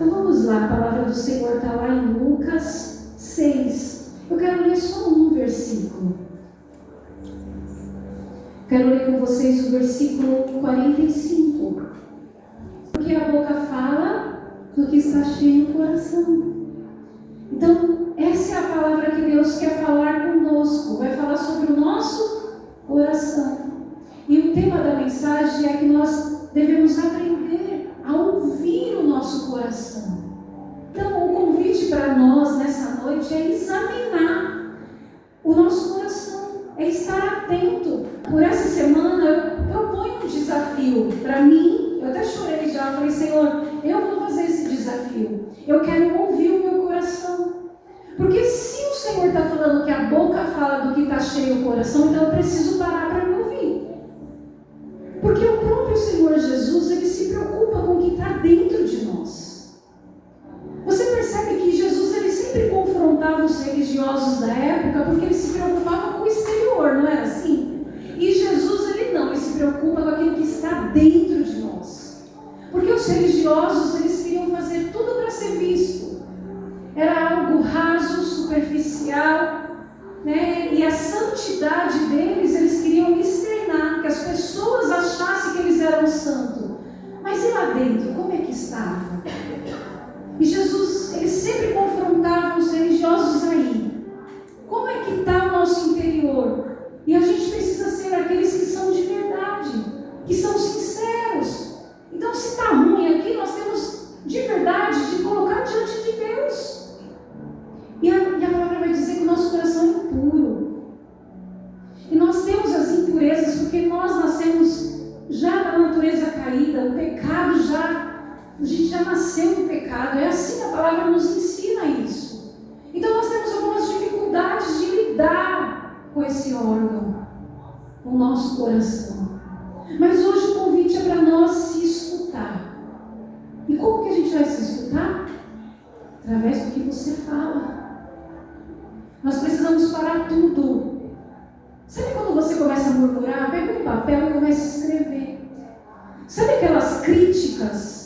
Então vamos lá, a palavra do Senhor está lá em Lucas 6. Eu quero ler só um versículo. Quero ler com vocês o versículo 45. Porque a boca fala do que está cheio no coração. Então, essa é a palavra que Deus quer falar conosco. Vai falar sobre o nosso coração. E o tema da mensagem é que nós devemos aprender a ouvir o nosso coração. Então, o convite para nós nessa noite é examinar o nosso coração, é estar atento. Por essa semana eu proponho um desafio para mim. Eu até chorei já, falei: Senhor, eu vou fazer esse desafio. Eu quero ouvir o meu coração. Porque se o Senhor está falando que a boca fala do que está cheio o coração, então eu preciso parar para me ouvir. Porque o próprio Senhor Jesus, ele se preocupa com o que está dentro de nós. Você percebe que Jesus, ele sempre confrontava os religiosos da época porque ele se preocupava com o exterior, não era assim? E Jesus, ele não, ele se preocupa com aquilo que está dentro de nós. Porque os religiosos, eles queriam fazer tudo para ser visto. Era algo raso, superficial, né? E a santidade deles, eles queriam externar, que as pessoas achassem que eles eram santos. Mas e lá dentro, como é que estava? E Jesus, ele sempre confrontava os religiosos aí. Como é que está o nosso interior? E a gente precisa ser aqueles que são de verdade, que são sinceros. Então, se está ruim aqui, nós temos de verdade de colocar diante de Deus. E a palavra vai dizer que o nosso coração é impuro. E nós temos as impurezas porque nós nascemos já na natureza caída. O pecado a gente já nasceu no pecado. É assim que a palavra nos ensina isso. Então nós temos algumas dificuldades de lidar com esse órgão, com o nosso coração. Mas hoje o convite é para nós se escutar. E como que a gente vai se escutar? Através do que você fala. Nós precisamos parar tudo. Sabe quando você começa a murmurar? Pega um papel e começa a escrever. Sabe aquelas críticas?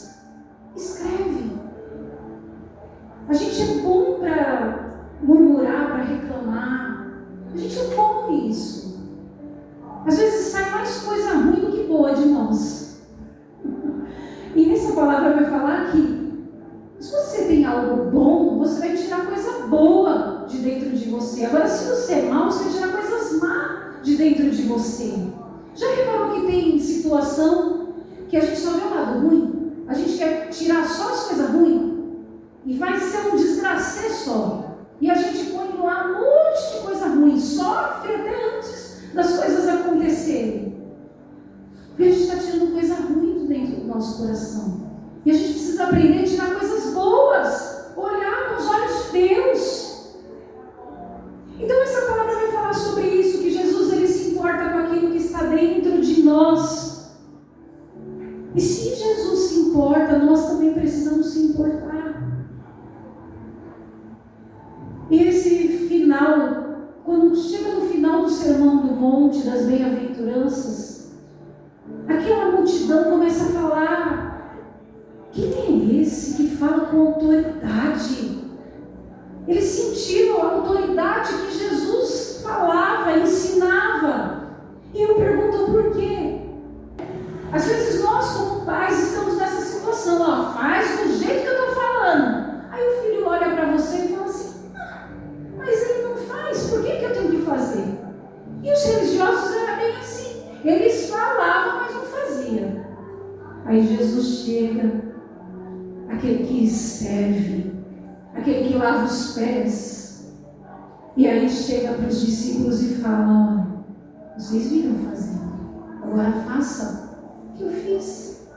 Escreve. A gente é bom para murmurar, para reclamar. A gente é bom nisso. Às vezes sai mais coisa ruim do que boa de nós. E nessa palavra vai falar que se você tem algo bom, você vai tirar coisa boa de dentro de você. Agora, se você é mau, você vai tirar coisas más de dentro de você. Já reparou que tem situação que a gente só vê o lado ruim? A gente quer tirar só as coisas ruins e vai ser um desgraceiro só. E a gente põe lá um monte de coisa ruim, sofre até antes das coisas acontecerem. Porque a gente está tirando coisa ruim de dentro do nosso coração. E a gente precisa aprender a tirar coisas boas, olhar com os olhos de Deus. Então essa palavra vai falar sobre isso, que Jesus, ele se importa com aquilo que está dentro de nós. E se Jesus se importa, nós também precisamos se importar. E esse final, quando chega no final do Sermão do Monte, das Bem-aventuranças, aquela multidão começa a falar: quem é esse que fala com autoridade? Eles sentiram a autoridade que Jesus falava, ensinava. E eu pergunto por quê? Às vezes nós, como pais, estamos nessa situação: ó, faz do jeito que eu estou falando. Aí o filho olha para você e fala assim: mas ele não faz, por que eu tenho que fazer? E os religiosos eram bem assim. Eles falavam, mas não faziam. Aí Jesus chega, aquele que serve, aquele que lava os pés. E aí chega para os discípulos e fala: olha, vocês viram fazer, agora façam o que eu fiz.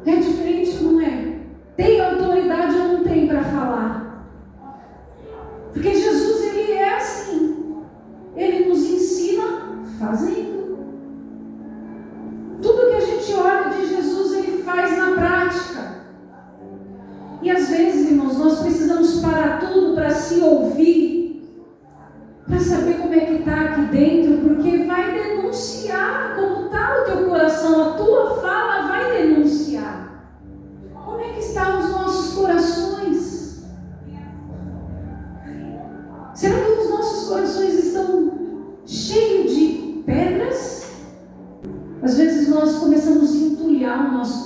É diferente, não é? Tem autoridade ou não tem para falar? Porque Jesus, ele é assim. Ele nos ensina fazendo. Tudo que a gente olha de Jesus, ele faz na prática. E às vezes, irmãos, nós precisamos parar tudo para se ouvir, para saber como é que está aqui dentro, porque vai denunciar como está o teu coração, a tua fala vai denunciar. Como é que estão os nossos corações?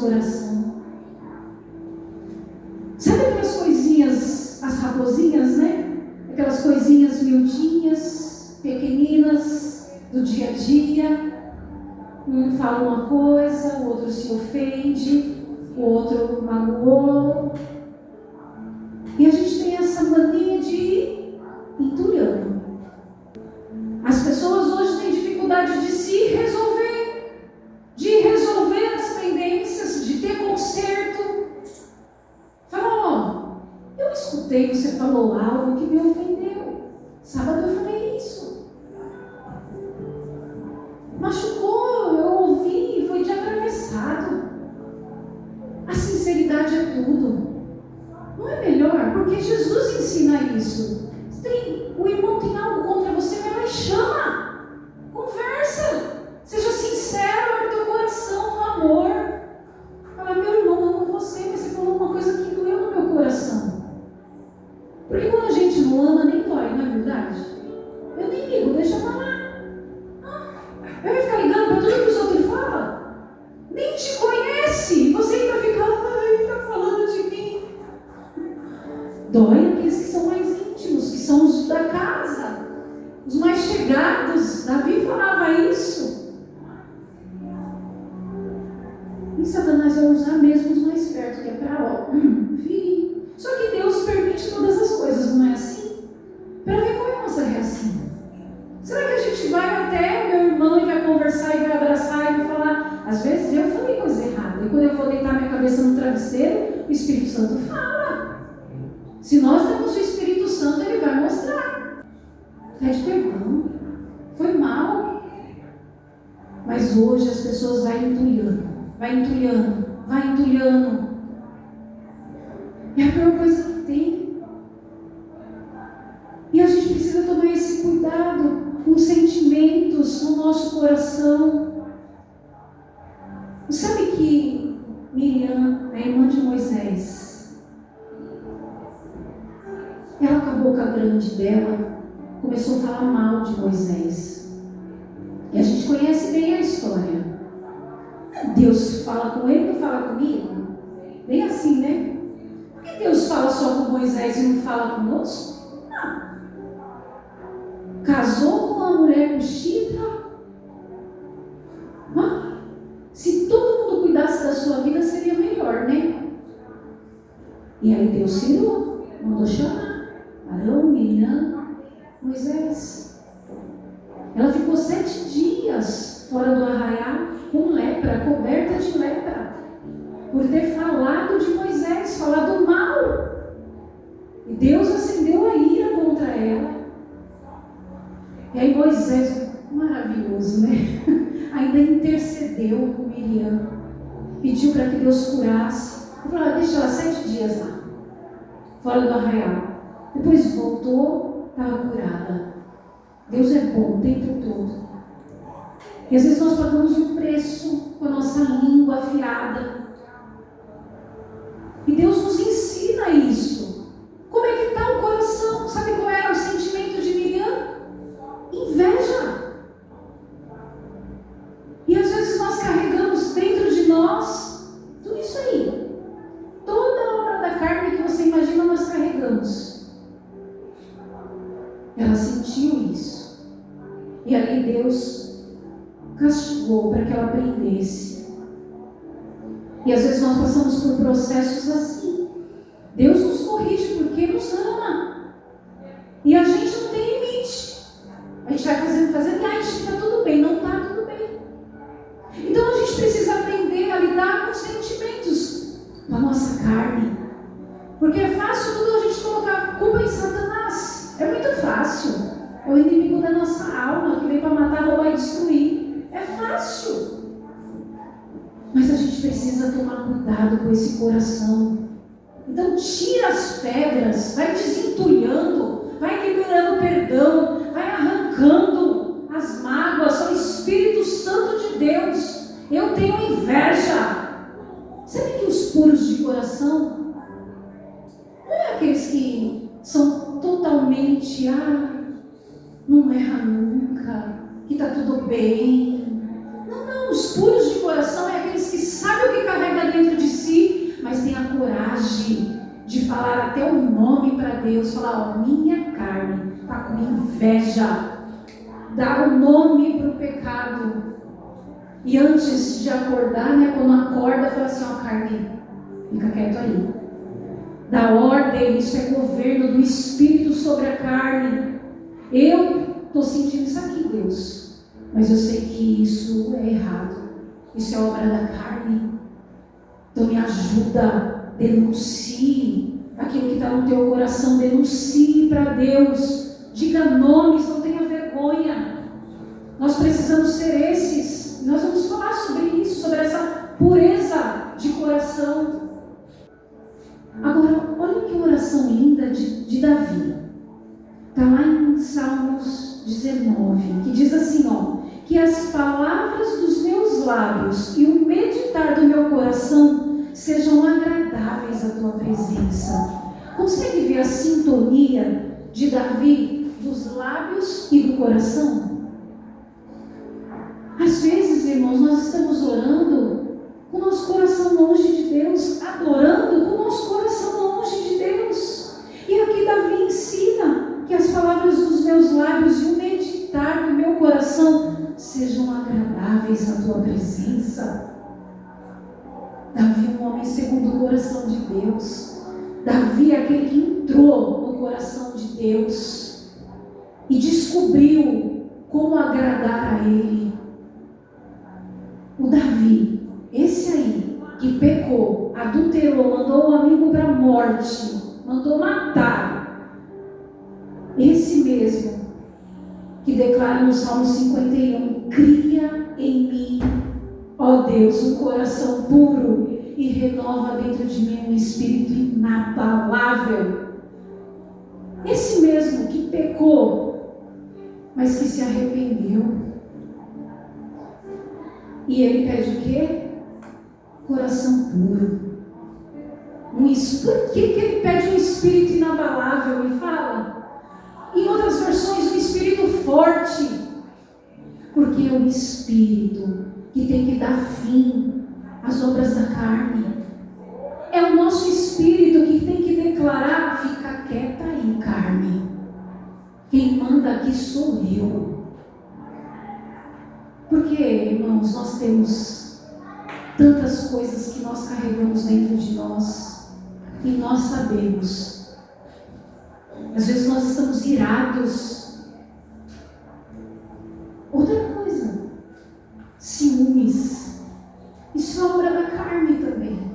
coração. Sabe aquelas coisinhas, as raposinhas, né? Aquelas coisinhas miudinhas, pequeninas, do dia a dia. Um fala uma coisa, o outro se ofende, o outro magoou. E a gente tem essa mania de ir entulhando. As pessoas hoje têm dificuldade de se resolver, de resolver as pendências, de ter conserto. Fala, ó, eu escutei, você falou algo que me ofendeu. Sábado eu falei isso. Machucou, eu ouvi, foi de atravessado. A sinceridade é tudo. Não é melhor? Porque Jesus ensina isso. O irmão tem algo contra você, vai lá e chama. Conversa. Seja sincero, abre teu coração no amor. Fala, meu irmão, eu amo você, mas você falou uma coisa que doeu no meu coração. Porque quando a gente não ama, nem dói, não é verdade? Eu nem ligo, deixa eu falar. Vai ficar ligando para tudo que os outros falam? Nem te conhece. Você ainda fica, ai, está falando de mim. Dói aqueles que são mais íntimos, que são os da casa, os mais chegados. Davi falava isso. E Satanás vai usar mesmo os mais perto, que é para ferir. Só que Deus permite todas as coisas, não é assim? Para ver qual é a nossa reação. Será que a gente vai até o meu irmão e vai conversar e vai abraçar e vai falar? Às vezes eu falei coisa errada. E quando eu vou deitar minha cabeça no travesseiro, o Espírito Santo fala. Se nós temos o Espírito Santo, ele vai mostrar. Pede perdão. Foi mal. Mas hoje as pessoas vão entulhando. Vai entulhando. Vai entulhando. É a pior coisa que tem. E a gente precisa tomar esse cuidado com sentimentos no nosso coração. Sabe que Miriam, a irmã de Moisés, ela com a boca grande dela começou a falar mal de Moisés. E a gente conhece bem a história. Deus fala com ele, não fala comigo? Bem assim, né? Por que Deus fala só com Moisés e não fala conosco? Não. Casou com uma mulher cochita. Se todo mundo cuidasse da sua vida, seria melhor, né? E aí Deus tirou, mandou chamar Arão, Miriam, Moisés. Ela ficou 7 dias fora do arraial com lepra, coberta de lepra, por ter falado de Moisés, falado mal. E Deus acendeu a ira contra ela. E aí Moisés, maravilhoso, né? Ainda intercedeu com Miriam, pediu para que Deus curasse. Ele falou, deixa ela 7 dias lá, fora do arraial. Depois voltou, estava curada. Deus é bom o tempo todo. E às vezes nós pagamos um preço com a nossa língua afiada. E Deus nos ensina isso. Como é que está o coração? Sabe qual era o sentimento de Miriam? Inveja. E às vezes nós carregamos dentro de nós tudo isso aí. Toda hora da carne que você imagina nós carregamos. Ela sentiu isso. E ali Deus castigou para que ela aprendesse. E às vezes nós passamos por processos assim. Deus nos corrige porque nos ama. E a gente não tem limite. A gente vai fazendo, e aí está tudo bem. Não está tudo bem. Então a gente precisa aprender a lidar com os sentimentos da nossa carne. Porque é fácil tudo a gente colocar a culpa em Satanás. É muito fácil. É o inimigo da nossa alma que vem para matar, roubar e destruir. É fácil. Mas a gente precisa tomar cuidado com esse coração. Então tira as pedras, vai desentulhando, vai liberando perdão, vai arrancando as mágoas ao Espírito Santo de Deus. Eu tenho inveja. Sabe que os puros de coração não é aqueles que são totalmente, não erra nunca, que está tudo bem. Não, Os puros de coração é aqueles que sabem o que carrega dentro de si, mas tem a coragem de falar até o nome para Deus, falar, ó, minha carne está com inveja, dar o nome para o pecado. E antes de acordar, né, quando acorda, fala assim, ó, carne, fica quieto aí. Dá ordem, isso é governo do Espírito sobre a carne. Eu estou sentindo isso aqui, Deus, mas eu sei que isso é errado, isso é obra da carne. Então me ajuda, denuncie aquilo que está no teu coração, denuncie para Deus, diga nomes, não tenha vergonha. Nós precisamos ser esses. Nós vamos falar sobre isso, sobre essa pureza de coração. Agora, olha que oração linda de Davi. Está lá em Salmos 19, que diz assim, ó, que as palavras dos meus lábios e o meditar do meu coração sejam agradáveis à tua presença. Consegue ver a sintonia de Davi dos lábios e do coração? Às vezes, irmãos, nós estamos orando com o nosso coração longe de Deus, adorando com o nosso coração longe de Deus. E aqui Davi ensina que as palavras dos meus lábios e o meditar do meu coração sejam agradáveis à tua presença. Davi, um homem segundo o coração de Deus. Davi é aquele que entrou no coração de Deus e descobriu como agradar a Ele. O Davi, esse aí, que pecou, adulterou, mandou o amigo para a morte, mandou matar. Esse mesmo que declara no Salmo 51, cria em mim, ó Deus, um coração puro e renova dentro de mim um espírito inabalável. Esse mesmo que pecou, mas que se arrependeu. E ele pede o quê? Coração puro. Por que ele pede um espírito inabalável? Me fala. Em outras versões, um espírito forte. Porque é o espírito que tem que dar fim às obras da carne. É o nosso espírito que tem que declarar, fica quieta aí, carne. Quem manda aqui sou eu. Porque, irmãos, nós temos tantas coisas que nós carregamos dentro de nós e nós sabemos. Às vezes nós estamos irados. Outra coisa, ciúmes. Isso é obra da carne também.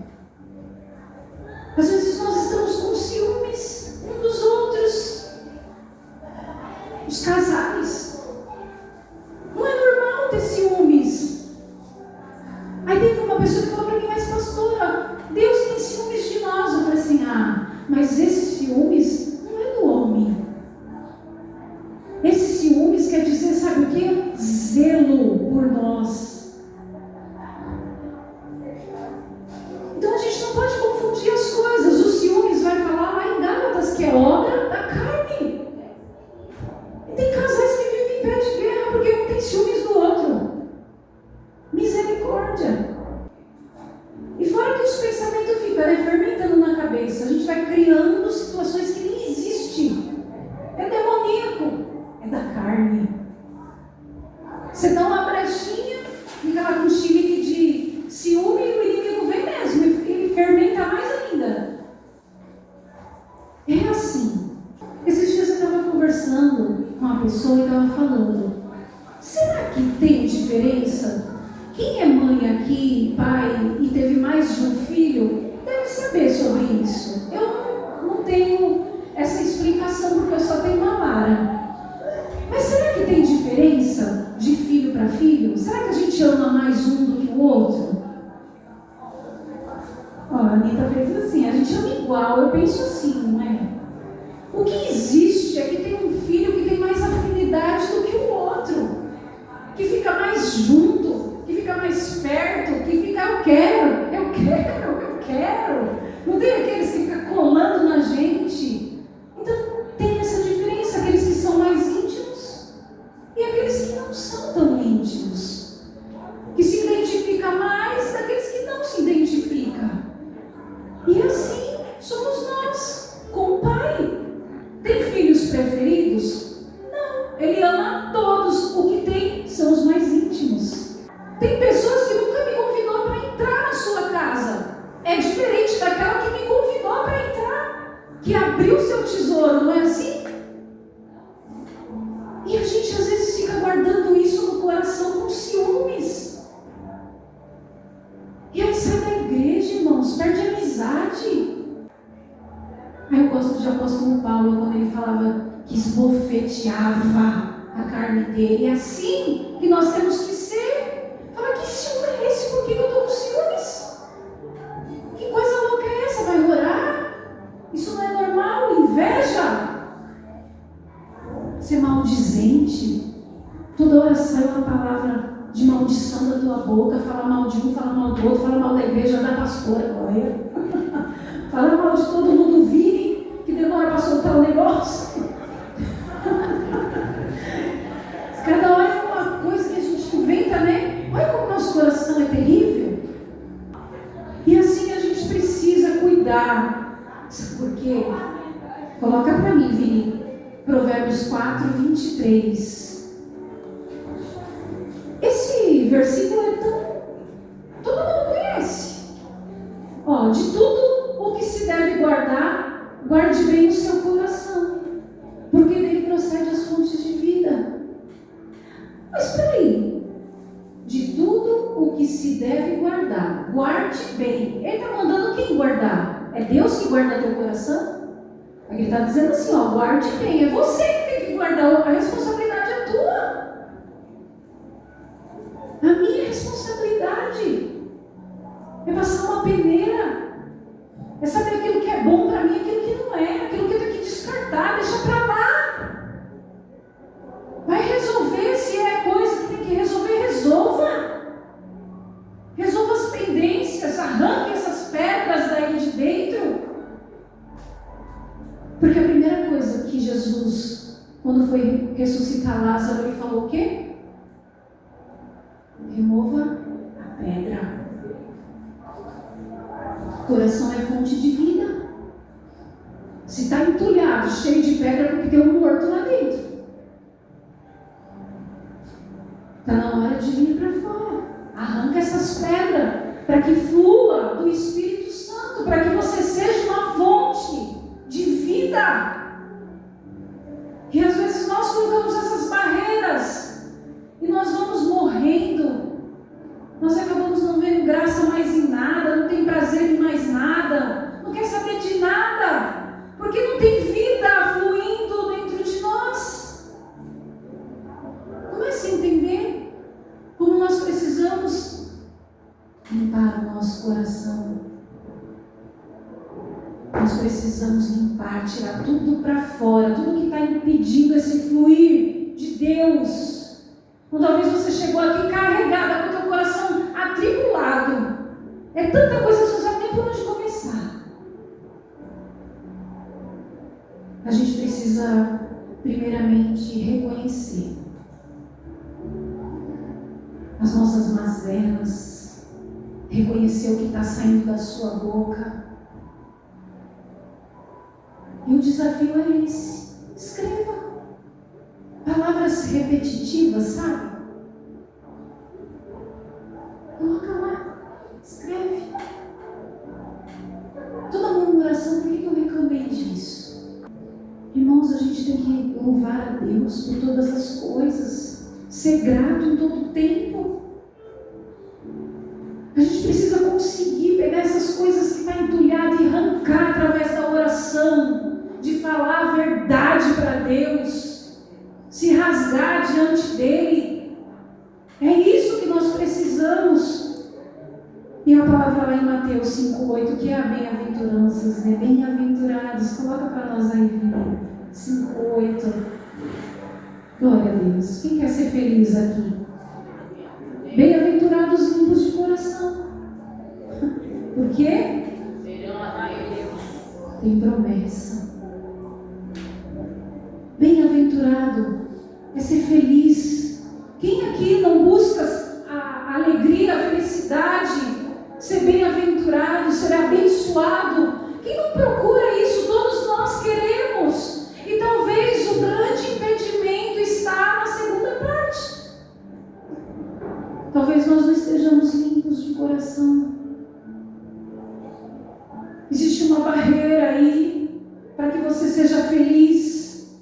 Às vezes nós estamos com ciúmes uns dos outros. Os casais. Não é normal ter ciúmes. Aí teve uma pessoa que falou para mim, mas pastora, Deus tem ciúmes de nós. Eu falei assim, mas esses ciúmes não é do homem. Esses ciúmes quer dizer, sabe o que? Zelo por nós. Então a gente não pode confundir as coisas. Os ciúmes vai falar lá em Gálatas que é obra da carne. E tem casais que vivem em pé de guerra porque um tem ciúmes do outro. Misericórdia. E fora que os pensamentos ficam fermentando na cabeça, a gente vai criando situações que nem existem. É demoníaco, é da carne. Você dá uma brechinha, fica lá com um chilique de ciúme e o inimigo vem mesmo, ele fermenta mais ainda. É assim. Esses dias eu estava conversando com uma pessoa e estava falando, será que tem diferença? Quem é mãe aqui, pai, e teve mais de um filho, deve saber sobre isso. Eu não tenho essa explicação, porque eu só tenho uma Lara. Mas será que tem diferença de filho para filho? Será que a gente ama mais um do que o outro? A Anitta fez assim, a gente ama igual, eu penso assim, não é? O que existe é que tem um filho que tem mais afinidade do que o outro, que fica mais junto, que fica mais perto, que fica, eu quero. Não tem aqueles que ficam colando na gente. Então tem essa diferença, aqueles que são mais íntimos e aqueles que não são tão íntimos, que se somos nós, com o Pai. Tem filhos preferidos? Não. Ele ama todos. O que tem são os mais íntimos. Tem pessoas que nunca me convidou para entrar na sua casa. É diferente daquela que me convidou para entrar, que abriu seu tesouro, não é assim? E a gente às vezes fica guardando isso no coração com ciúmes. E aí sai da igreja, irmãos, perde a amizade. Aí eu gosto de apóstolo Paulo, quando ele falava que esbofeteava a carne dele. É assim que nós temos que ser. Fala, que ciúme é esse? Por que eu estou com ciúmes? Que coisa louca é essa? Vai orar? Isso não é normal? Inveja? Ser maldizente. Toda hora sai uma palavra de maldição da tua boca. Fala mal de um, fala mal do outro, fala mal da igreja, da pastora, glória. Fala mal de todo mundo, vire, que demora para soltar o negócio. Cada hora é uma coisa que a gente inventa, né? Olha como nosso coração é terrível. E assim a gente precisa cuidar. Sabe por quê? Coloca para mim, Vini, Provérbios 4, 23. Esse versículo é tão... todo mundo conhece. Ó, de tudo o que se deve guardar, guarde bem o seu coração, porque dele procede as fontes de vida. Mas espera aí, de tudo o que se deve guardar, guarde bem. Ele está mandando quem guardar? É Deus que guarda teu coração? Ele está dizendo assim, ó, guarde bem. É você que tem que guardar, a responsabilidade é tua. A minha responsabilidade é passar uma peneira, é saber aquilo que é bom para mim e aquilo que não é, aquilo que eu tenho que descartar, deixa para lá. Vai resolver, se é coisa que tem que resolver, resolva. Resolva as pendências, arranque essas pedras daí de dentro. Porque a primeira coisa que Jesus, quando foi ressuscitar Lázaro, ele falou o quê? Remova a pedra. O coração é fonte de vida. Se está entulhado, cheio de pedra, porque tem um morto lá dentro. Está na hora de vir para fora. Arranca essas pedras para que flua do Espírito Santo, para que você seja uma fonte de vida. E às vezes nós colocamos essas barreiras e nós vamos morrendo. Nós acabamos não vendo graça mais em nada, não tem prazer em mais nada, não quer saber de nada, porque não tem vida fluindo dentro de nós. Comece a entender como nós precisamos limpar o nosso coração. Nós precisamos limpar, tirar tudo para fora, tudo que está impedindo esse fluir de Deus. Ou talvez você chegou aqui carregada com o teu coração atribulado. É tanta coisa que você não sabe nem por onde começar. A gente precisa, primeiramente, reconhecer as nossas mazelas, reconhecer o que está saindo da sua boca. E o desafio é esse: escreva. Palavras repetitivas, sabe? Coloca lá, escreve. Toda murmuração, por que eu reclamei disso? Irmãos, a gente tem que louvar a Deus por todas as coisas, ser grato em todo o tempo. A gente precisa conseguir pegar essas coisas que estão entulhadas e arrancar através da oração, de falar a verdade para Deus, se rasgar diante dele. É isso que nós precisamos. E a palavra lá em Mateus 5,8, que é a bem-aventuranças, né? Bem-aventurados, coloca para nós aí, 5,8. Glória a Deus. Quem quer ser feliz aqui? Bem-aventurados limpos de coração. Por quê? Tem promessa. Bem-aventurado é ser feliz. Quem aqui não busca a alegria, a felicidade, ser bem-aventurado, ser abençoado? Quem não procura seja feliz,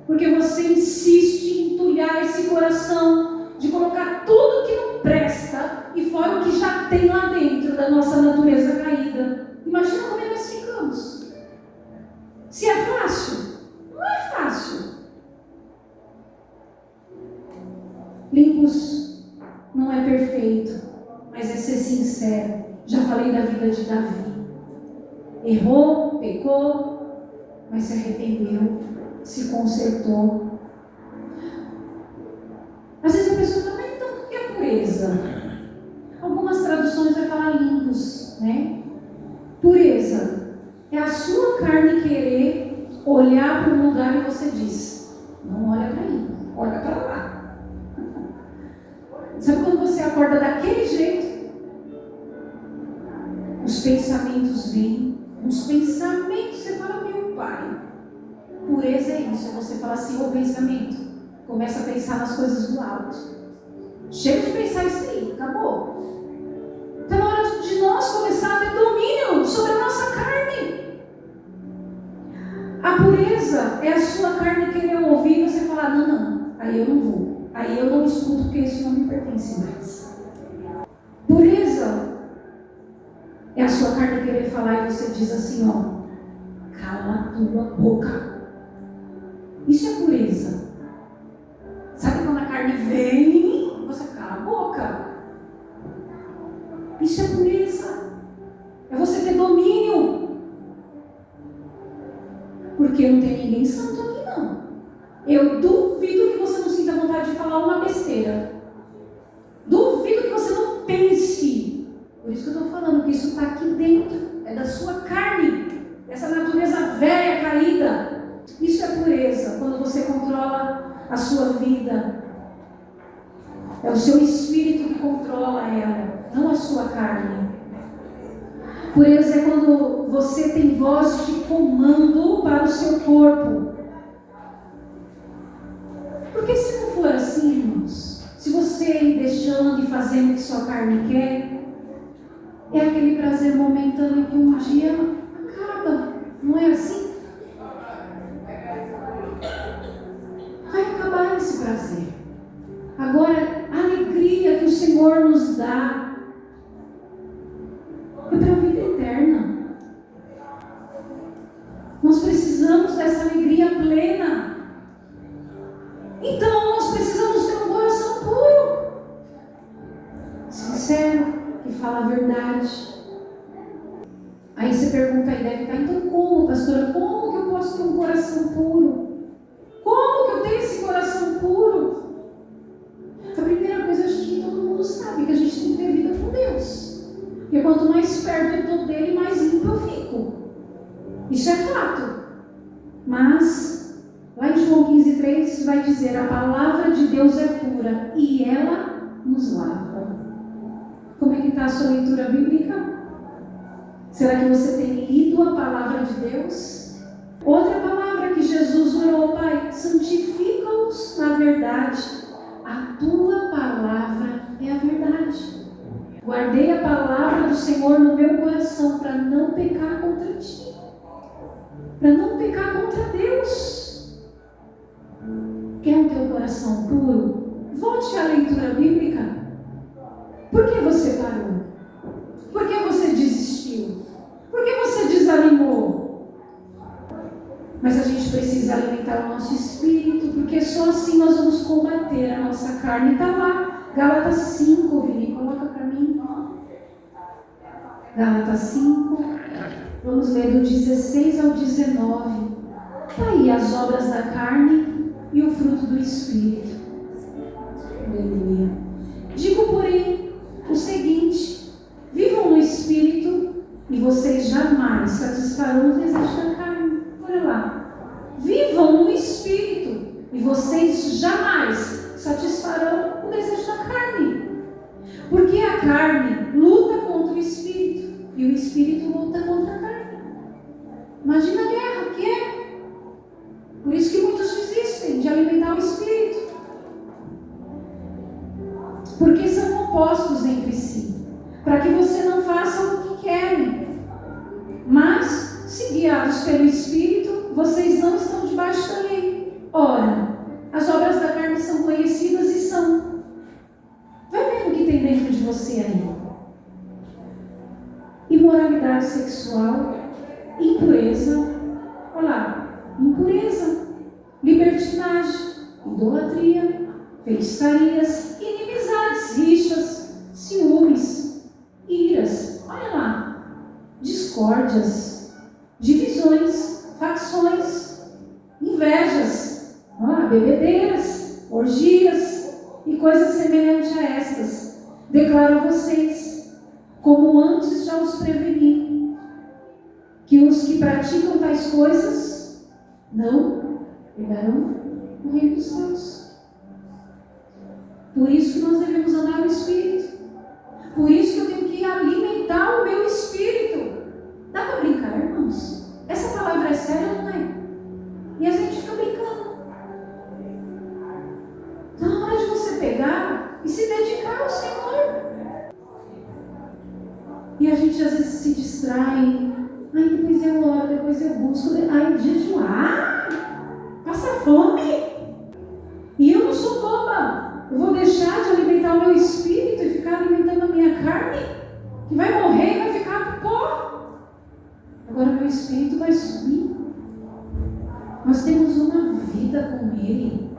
porque você insiste em entulhar esse coração, de colocar tudo que não presta e fora o que já tem lá dentro da nossa natureza caída. Imagina como é que nós ficamos. Se é fácil, não é fácil. Limpos não é perfeito, mas é ser sincero. Já falei da vida de Davi. Errou, pecou, mas se arrependeu, se consertou. Às vezes a pessoa fala, mas então o que é pureza? Algumas traduções vai falar limpos, né? Pureza é a sua carne querer olhar para um lugar e você diz, não olha para aí, olha para lá. Sabe quando você acorda daquele jeito? Os pensamentos vêm, os pensamentos, você fala, meu pai. Pureza é isso, é você falar assim, o pensamento. Começa a pensar nas coisas do alto. Chega de pensar isso aí, acabou. Está na hora de nós começar a ter domínio sobre a nossa carne. A pureza é a sua carne querer ouvir e você falar, não, aí eu não vou. Aí eu não escuto porque isso não me pertence mais. Pureza é a sua carne querer falar e você diz assim, ó, cala a tua boca. Isso é pureza. Sabe quando a carne vem, você cala a boca. Isso é pureza. É você ter domínio. Porque não tem ninguém santo aqui não. Eu duvido que você não sinta vontade de falar uma besteira. Duvido que você não pense. Por isso que eu estou falando que isso está aqui dentro. É da sua carne. Essa natureza velha, caída. Isso é pureza. Quando você controla a sua vida. É o seu espírito que controla ela, não a sua carne. Pureza é quando você tem voz de comando para o seu corpo. Porque se não for assim, irmãos, se você ir deixando e fazendo o que sua carne quer, é aquele prazer momentâneo que um dia acaba. Não é assim? Vai acabar esse prazer. Agora, a alegria que o Senhor nos dá é para a vida eterna. Nós precisamos dessa alegria plena. Então, nós precisamos ter um coração puro, sincero, que fala a verdade. Aí você pergunta aí, deve estar, então como, pastora? Como que eu posso ter um coração puro? Como que eu tenho esse coração puro? A primeira coisa, acho que todo mundo sabe, que a gente tem que ter vida com Deus. Porque quanto mais perto eu estou dele, mais limpo eu fico. Isso é fato. Mas, lá em João 15,3 vai dizer, a palavra de Deus é pura e ela nos lava. Como é que está a sua leitura bíblica? Será que você tem lido a palavra de Deus? Outra palavra que Jesus orou, Pai, santifica-os na verdade. A tua palavra é a verdade. Guardei a palavra do Senhor no meu coração para não pecar contra ti. Para não pecar contra Deus. Quer o teu coração puro? Volte à leitura bíblica. Por que você parou? Por que você desistiu? Por que você desanimou? Mas a gente precisa alimentar o nosso espírito, porque só assim nós vamos combater a nossa carne. Está lá, Gálatas 5, Vini, coloca para mim. Gálatas 5, vamos ler do 16 ao 19. Está aí as obras da carne e o fruto do espírito. Aleluia. Digo, porém, o seguinte: vivam no espírito e vocês jamais satisfarão o desejo da carne. Olha lá. Vivam no espírito e vocês jamais satisfarão o desejo da carne. Porque a carne luta contra o espírito e o espírito luta contra a carne. Imagina a guerra que é. Por isso que muitos desistem de alimentar o espírito. Porque são opostos entre si. Para que você não faça o que querem, mas se guiados pelo Espírito, vocês não estão debaixo da lei. Ora, as obras da carne são conhecidas e são. Vai vendo o que tem dentro de você aí. Imoralidade sexual, impureza, olha lá, impureza, libertinagem, idolatria, feitiçarias, inimizades, rixas, ciúmes, iras, olha lá, discórdias, divisões, facções, invejas, bebedeiras, orgias e coisas semelhantes a estas. Declaro a vocês, como antes já os preveni, que os que praticam tais coisas não herdarão o reino dos céus. Por isso que nós devemos andar no Espírito. Por isso que eu tenho que alimentar o meu Espírito. Dá para brincar, irmãos? Essa palavra é séria ou não é? E a gente fica brincando. Então, na hora de você pegar e se dedicar ao Senhor. E a gente às vezes se distrai. Ai, depois eu oro, depois eu busco. Ai, jejuar? Passa fome. E eu não sou boba. Eu vou deixar de alimentar o meu espírito e ficar alimentando a minha carne, que vai morrer e vai ficar pó. Agora meu espírito vai subir. Nós temos uma vida com Ele.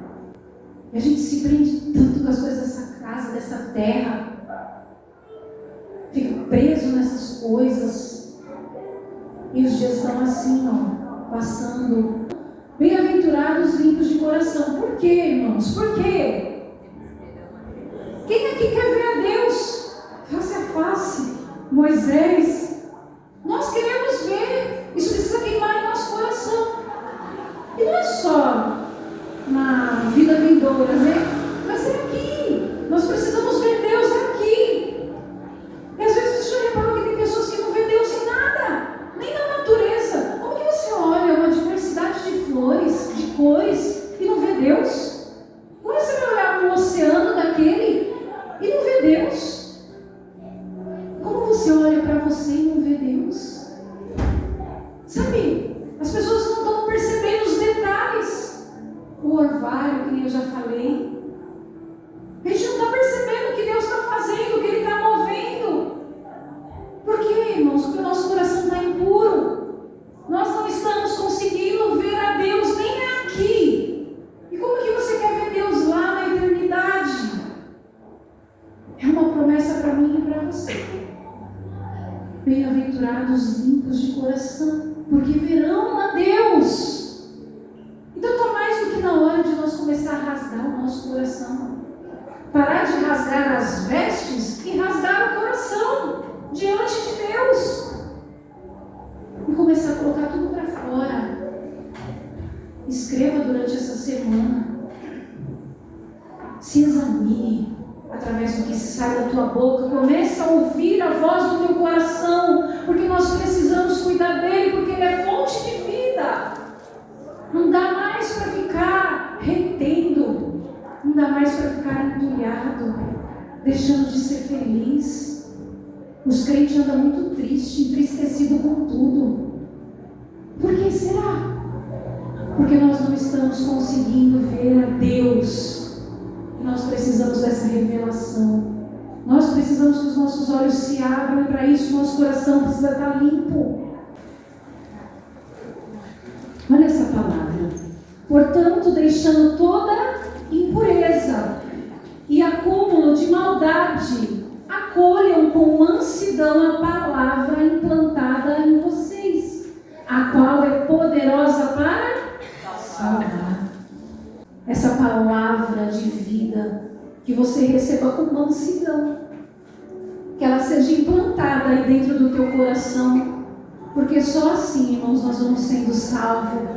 E a gente se prende tanto com as coisas dessa casa, dessa terra. Fica preso nessas coisas. E os dias estão assim, passando. Bem-aventurados limpos de coração. Por quê, irmãos? Por quê? Quem aqui quer ver a Deus face a face? Moisés. Nós queremos ver. Isso precisa queimar em nosso coração. E não é só na vida vindoura, né? Mas é aqui. Nós precisamos ver Deus aqui. E às vezes você já reparou que tem pessoas que não vê Deus em nada, nem na natureza. Como que você olha uma diversidade de flores, de cores, e não vê Deus? Como você vai olhar para o oceano daquele e não vê Deus? Como você olha para você e não vê Deus? Sabe, as pessoas não estão percebendo os detalhes. O orvalho, que nem eu já falei. A gente não está percebendo o que Deus está fazendo, o que Ele está movendo. Por quê, irmãos? Porque o nosso coração está impuro. Nós não estamos conseguindo ver a Deus nem aqui. E como que você quer ver Deus lá na eternidade? É uma promessa para mim e para você. Bem-aventurados limpos de coração, porque verão a Deus. Então está mais do que na hora de nós começar a rasgar o nosso coração. Parar de rasgar as vestes e rasgar o coração diante de Deus. E começar a colocar tudo para fora. Escreva durante essa semana. Se examine através do que sai da tua boca. Comece a ouvir a voz do teu coração, porque nós precisamos cuidar dele, porque ele é fonte de vida. Não dá mais para ficar retendo, não dá mais para ficar entulhado, deixando de ser feliz. Os crentes andam muito tristes, entristecidos com tudo. Por que será? Porque nós não estamos conseguindo ver a Deus. Nós precisamos dessa revelação. Nós precisamos que os nossos olhos se abram, e para isso nosso coração precisa estar limpo. Olha essa palavra. Portanto, deixando toda impureza e acúmulo de maldade, acolham com mansidão a palavra implantada em vocês, a qual é poderosa para salvar. Essa palavra de vida, que você receba com mansidão, que ela seja implantada aí dentro do teu coração, porque só assim, irmãos, nós vamos sendo salvos.